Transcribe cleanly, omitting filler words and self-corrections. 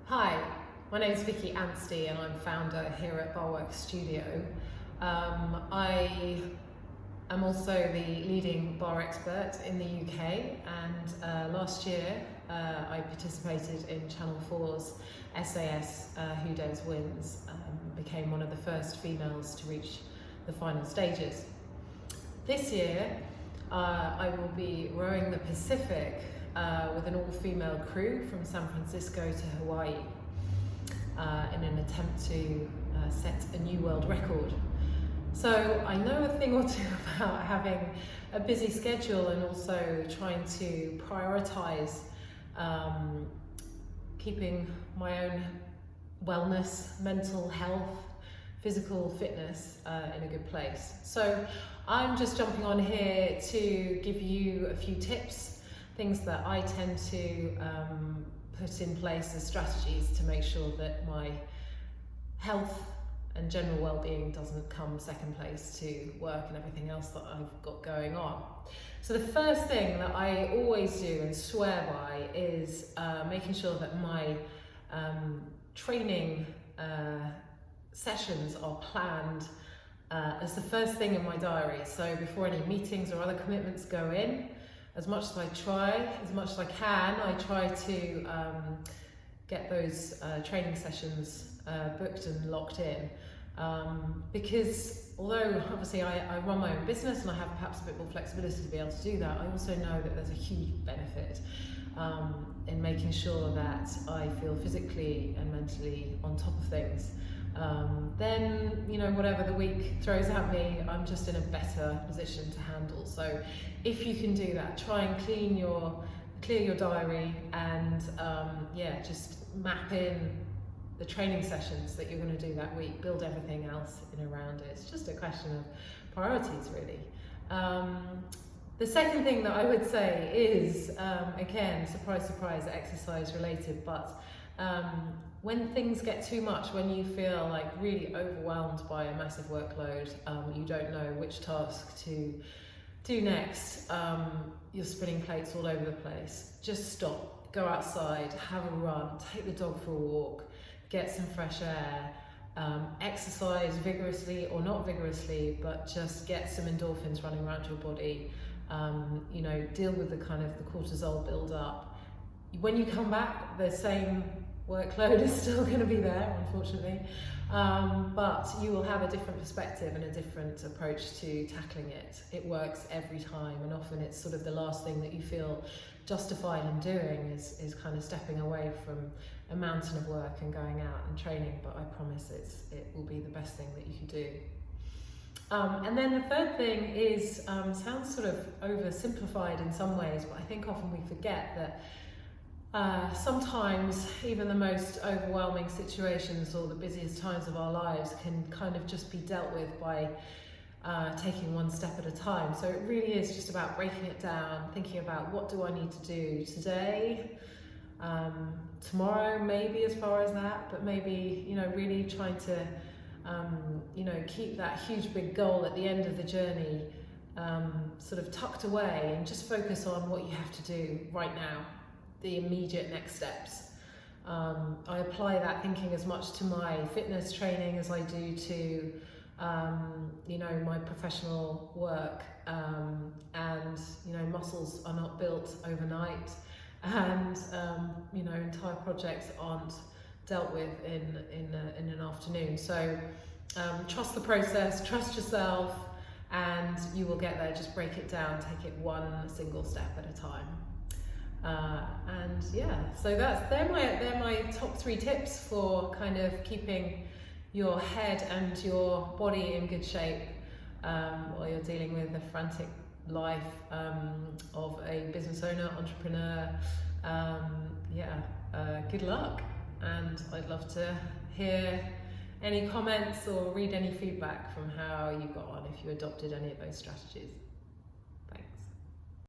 Hi, my name is Vicki Anstey and I'm founder here at Barreworks Studio. I am also the leading bar expert in the UK, and last year I participated in Channel 4's SAS Who Dares Wins, became one of the first females to reach the final stages. This year I will be rowing the Pacific with an all-female crew from San Francisco to Hawaii in an attempt to set a new world record. So I know a thing or two about having a busy schedule and also trying to prioritise keeping my own wellness, mental health, physical fitness in a good place. So I'm just jumping on here to give you a few tips, things that I tend to put in place as strategies to make sure that my health and general well-being doesn't come second place to work and everything else that I've got going on. So the first thing that I always do and swear by is making sure that my training sessions are planned as the first thing in my diary. So before any meetings or other commitments go in, as much as I can, I try to get those training sessions booked and locked in. Because although obviously I run my own business and I have perhaps a bit more flexibility to be able to do that, I also know that there's a huge benefit in making sure that I feel physically and mentally on top of things. Then, you know, whatever the week throws at me, I'm just in a better position to handle. So if you can do that, try and clear your diary and yeah, just map in the training sessions that you're going to do that week, build everything else in around it. It's just a question of priorities, really. The second thing that I would say is, again, surprise, surprise, exercise related, but when things get too much, when you feel like really overwhelmed by a massive workload, you don't know which task to do next, you're spinning plates all over the place, just stop, go outside, have a run, take the dog for a walk, get some fresh air, exercise vigorously or not vigorously, but just get some endorphins running around your body, you know, deal with the kind of the cortisol build up. When you come back, the same workload is still going to be there, unfortunately, but you will have a different perspective and a different approach to tackling it. It works every time, and often it's sort of the last thing that you feel justified in doing is kind of stepping away from a mountain of work and going out and training, but I promise it will be the best thing that you can do. And then the third thing is, sounds sort of oversimplified in some ways, but I think often we forget that sometimes even the most overwhelming situations or the busiest times of our lives can kind of just be dealt with by taking one step at a time. So it really is just about breaking it down, thinking about what do I need to do today, tomorrow maybe as far as that, but maybe, you know, really trying to you know, keep that huge big goal at the end of the journey sort of tucked away and just focus on what you have to do right now, the immediate next steps. I apply that thinking as much to my fitness training as I do to you know, my professional work, and you know, muscles are not built overnight, and you know, entire projects aren't dealt with in an afternoon. So trust the process, trust yourself, and you will get there. Just break it down, take it one single step at a time. And yeah, so they're my top 3 tips for kind of keeping your head and your body in good shape while you're dealing with the frantic life of a business owner, entrepreneur. Yeah, good luck, and I'd love to hear any comments or read any feedback from how you got on if you adopted any of those strategies.